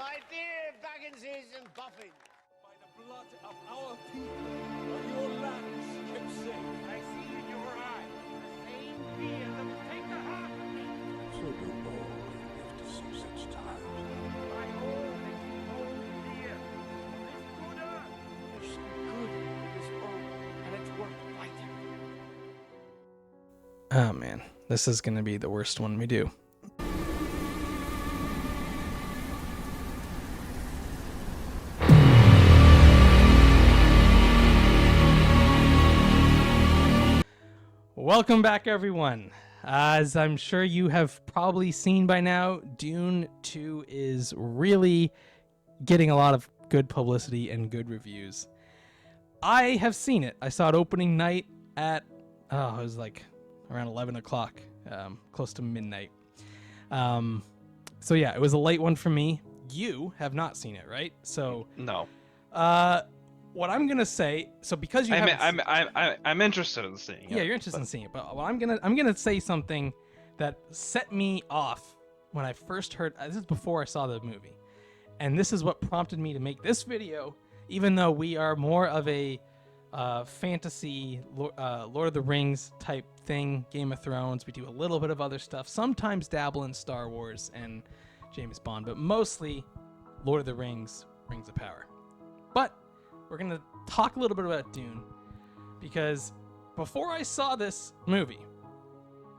My dear Bagginses and Buffins. By the blood of our people, are your lands kept safe? I see in your eyes the same fear that will take the heart of me. So do all who live to see such times. By all that you hold dear, this good earth. There's some good in this world, and it's worth fighting. Oh man, this is gonna be the worst one we do. Welcome back, everyone. As I'm sure you have probably seen by now, Dune 2 is really getting a lot of good publicity and good reviews. I have seen it. I saw it opening night at, it was like around 11 o'clock, close to midnight. So yeah, it was a late one for me. You have not seen it, right? So No, what I'm gonna say, so because you haven't I'm interested in seeing it. yeah, you're interested in seeing it, but I'm gonna say something that set me off when I first heard. This is before I saw the movie, and this is what prompted me to make this video. Even though we are more of a fantasy, Lord of the Rings type thing, Game of Thrones, we do a little bit of other stuff. Sometimes dabble in Star Wars and James Bond, but mostly Lord of the Rings, Rings of Power. But we're going to talk a little bit about Dune, because before I saw this movie,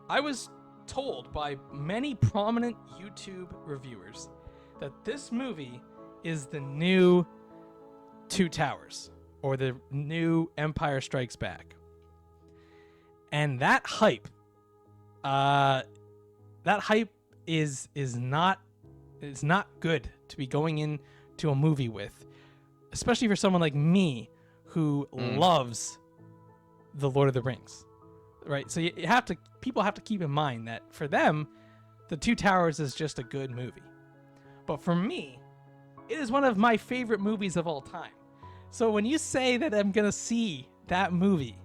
I was told by many prominent YouTube reviewers that this movie is the new Two Towers, or the new Empire Strikes Back. And that hype is not good to be going into a movie with, especially for someone like me who loves the Lord of the Rings, right? So people have to keep in mind that for them, the Two Towers is just a good movie. But for me, it is one of my favorite movies of all time. So when you say that I'm going to see that movie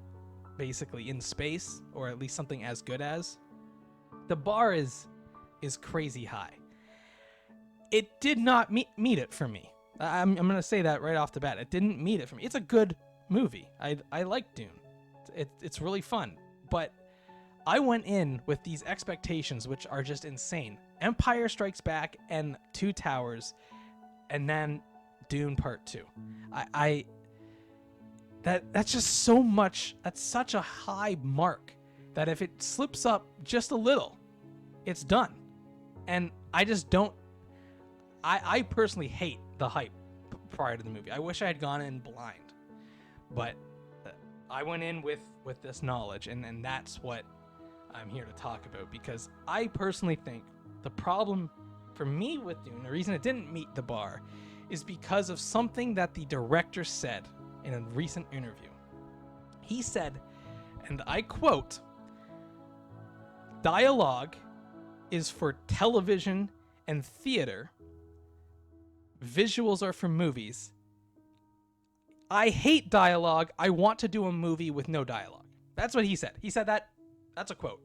basically in space, or at least something as good as, the bar is crazy high. It did not meet it for me. I'm going to say that right off the bat. It didn't meet it for me. It's a good movie. I like Dune. It's really fun. But I went in with these expectations, which are just insane. Empire Strikes Back and Two Towers, and then Dune Part 2. That's just so much. That's such a high mark that if it slips up just a little, it's done. And I just don't. I personally hate the hype prior to the movie. I wish I had gone in blind, but I went in with this knowledge, and that's what I'm here to talk about, because I personally think the problem for me with Dune, the reason it didn't meet the bar, is because of something that the director said in a recent interview. He said, and I quote, "Dialogue is for television and theater. Visuals are for movies. I hate dialogue. I want to do a movie with no dialogue." That's what he said. He said that. That's a quote.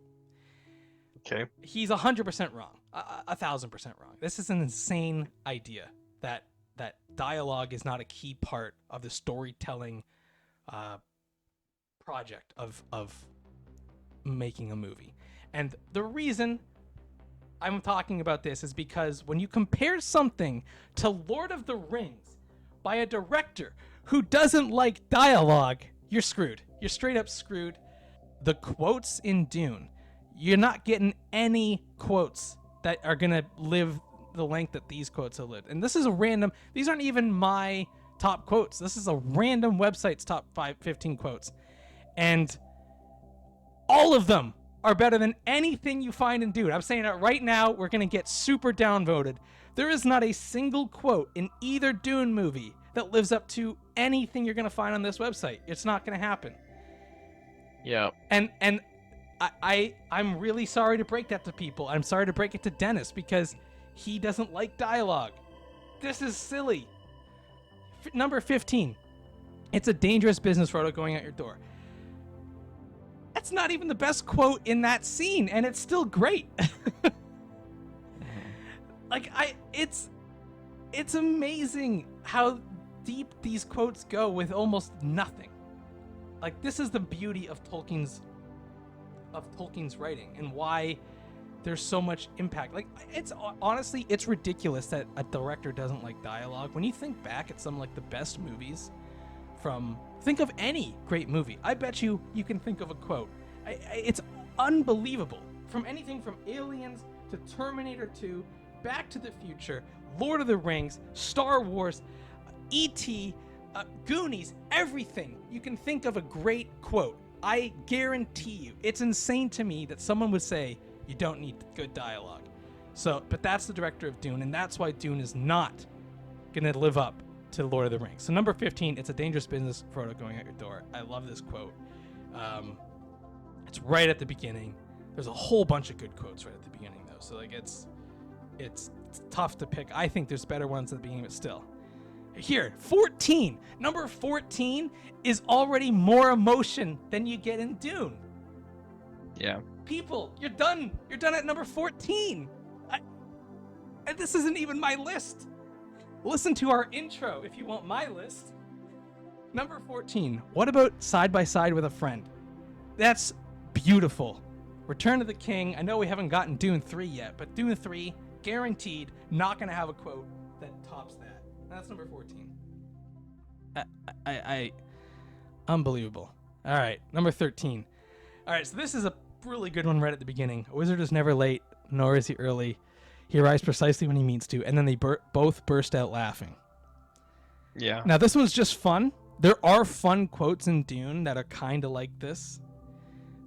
Okay. He's 100% wrong. 1,000% wrong. This is an insane idea that dialogue is not a key part of the storytelling project of making a movie. And the reason I'm talking about this is because when you compare something to Lord of the Rings by a director who doesn't like dialogue, you're screwed. You're straight up screwed. The quotes in Dune, you're not getting any quotes that are going to live the length that these quotes have lived. And this is these aren't even my top quotes. This is a random website's top 15 quotes. And all of them are better than anything you find in Dune. I'm saying it right now. We're going to get super downvoted. There is not a single quote in either Dune movie that lives up to anything you're going to find on this website. It's not going to happen. Yeah. And I'm really sorry to break that to people. I'm sorry to break it to Dennis, because he doesn't like dialogue. This is silly. Number 15. It's a dangerous business, Frodo, going out your door. That's not even the best quote in that scene, and it's still great. Like, it's It's amazing how deep these quotes go with almost nothing. Like, this is the beauty of Tolkien's writing and why there's so much impact. Like, it's honestly, it's ridiculous that a director doesn't like dialogue. When you think back at some like the best movies think of any great movie. I bet you can think of a quote. It's unbelievable. From anything from Aliens to Terminator 2, Back to the Future, Lord of the Rings, Star Wars, E.T., Goonies, everything. You can think of a great quote. I guarantee you, it's insane to me that someone would say you don't need good dialogue. But that's the director of Dune, and that's why Dune is not gonna live up to Lord of the Rings. So number 15, it's a dangerous business, Frodo going out your door. I love this quote. It's right at the beginning. There's a whole bunch of good quotes right at the beginning, though. So like it's tough to pick. I think there's better ones at the beginning, but still. Here, 14. Number 14 is already more emotion than you get in Dune. Yeah. People, you're done. You're done at number 14. And this isn't even my list. Listen to our intro if you want my list. Number 14. What about Side by Side with a Friend? That's beautiful. Return of the King. I know we haven't gotten Dune 3 yet, but Dune 3, guaranteed, not going to have a quote that tops that. That's number 14. Unbelievable. All right, number 13. All right, so this is a really good one right at the beginning. A wizard is never late, nor is he early. He arrives precisely when he means to, and then they both burst out laughing. Yeah. Now, this one's just fun. There are fun quotes in Dune that are kind of like this.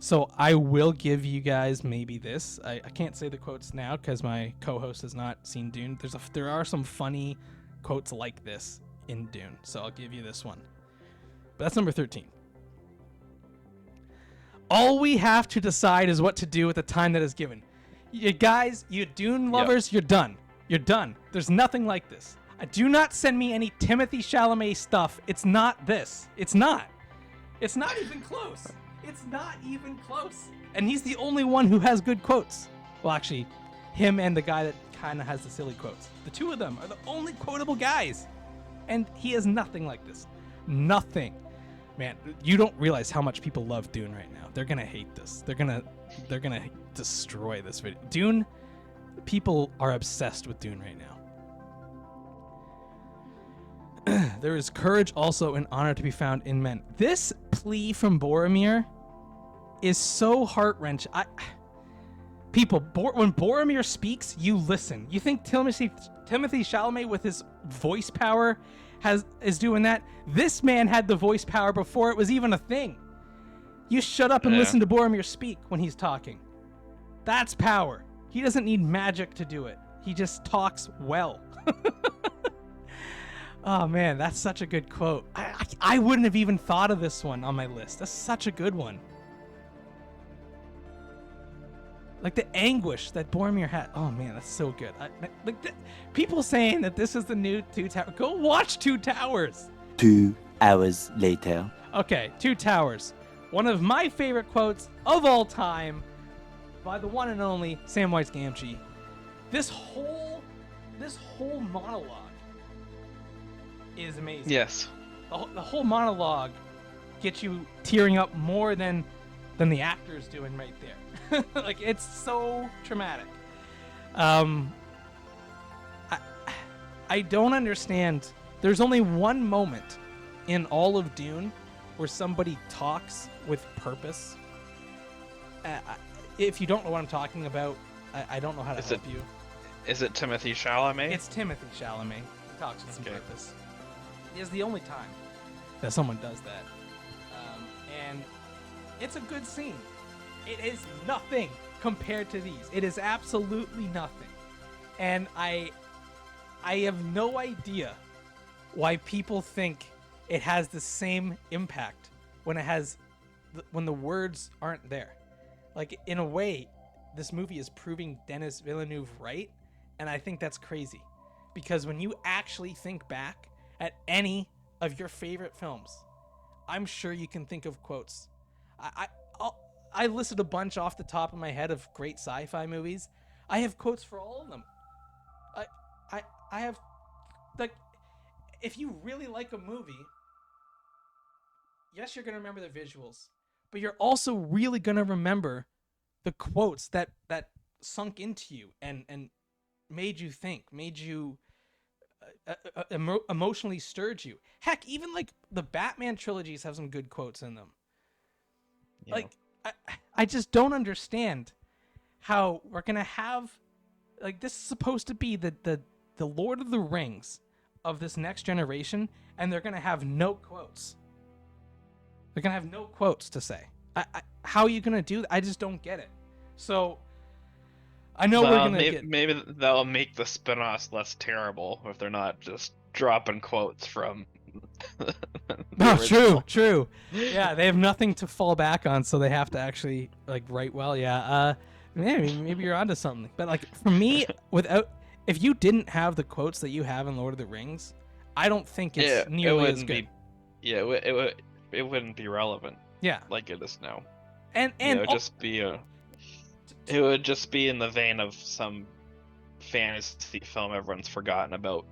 So I will give you guys maybe this. I can't say the quotes now because my co-host has not seen Dune. There are some funny quotes like this in Dune, so I'll give you this one. But that's number 13. All we have to decide is what to do with the time that is given. You guys, you Dune lovers, You're done. You're done. There's nothing like this. Do not send me any Timothée Chalamet stuff. It's not this. It's not. It's not even close. It's not even close. And he's the only one who has good quotes. Well, actually, him and the guy that kind of has the silly quotes. The two of them are the only quotable guys. And he has nothing like this. Nothing. Man, you don't realize how much people love Dune right now. They're gonna hate this. They're gonna destroy this video. Dune, people are obsessed with Dune right now. There is courage also and honor to be found in men. This plea from Boromir is so heart-wrenching. People, when Boromir speaks, you listen. You think Timothée Chalamet with his voice power is doing that? This man had the voice power before it was even a thing. You shut up and listen to Boromir speak when he's talking. That's power. He doesn't need magic to do it. He just talks well. Oh man, that's such a good quote. I wouldn't have even thought of this one on my list. That's such a good one. Like the anguish that Boromir had. Oh man, that's so good. People saying that this is the new Two Towers. Go watch Two Towers. 2 hours later. Okay, Two Towers. One of my favorite quotes of all time by the one and only Samwise Gamgee. This whole monologue is amazing. Yes. The whole monologue gets you tearing up more than the actor's doing right there. Like, it's so traumatic. I don't understand. There's only one moment in all of Dune where somebody talks with purpose. If you don't know what I'm talking about, I don't know how to help you. Is it Timothée Chalamet? It's Timothée Chalamet. He talks with some purpose. It is the only time that someone does that. And it's a good scene. It is nothing compared to these. It is absolutely nothing. And I have no idea why people think it has the same impact when when the words aren't there. Like, in a way, this movie is proving Denis Villeneuve right, and I think that's crazy. Because when you actually think back at any of your favorite films, I'm sure you can think of quotes. I listed a bunch off the top of my head of great sci-fi movies. I have quotes for all of them. I have like, if you really like a movie, yes, you're gonna remember the visuals, but you're also really gonna remember the quotes that sunk into you and made you think, made you emotionally stirred you. Heck, even like the Batman trilogies have some good quotes in them. Yeah. Like, I just don't understand how we're gonna have, like, this is supposed to be the Lord of the Rings of this next generation, and they're gonna have no quotes. They're gonna have no quotes to say. How are you gonna do that? I just don't get it. So I know we're gonna maybe, get. maybe that'll make the spin-offs less terrible if they're not just dropping quotes from. the No, original. true. Yeah, they have nothing to fall back on, so they have to actually like write well. Yeah, maybe you're onto something. But like for me, if you didn't have the quotes that you have in Lord of the Rings, I don't think it's nearly as good. It wouldn't be relevant Yeah, like it is now. and It would just be in the vein of some fantasy film everyone's forgotten about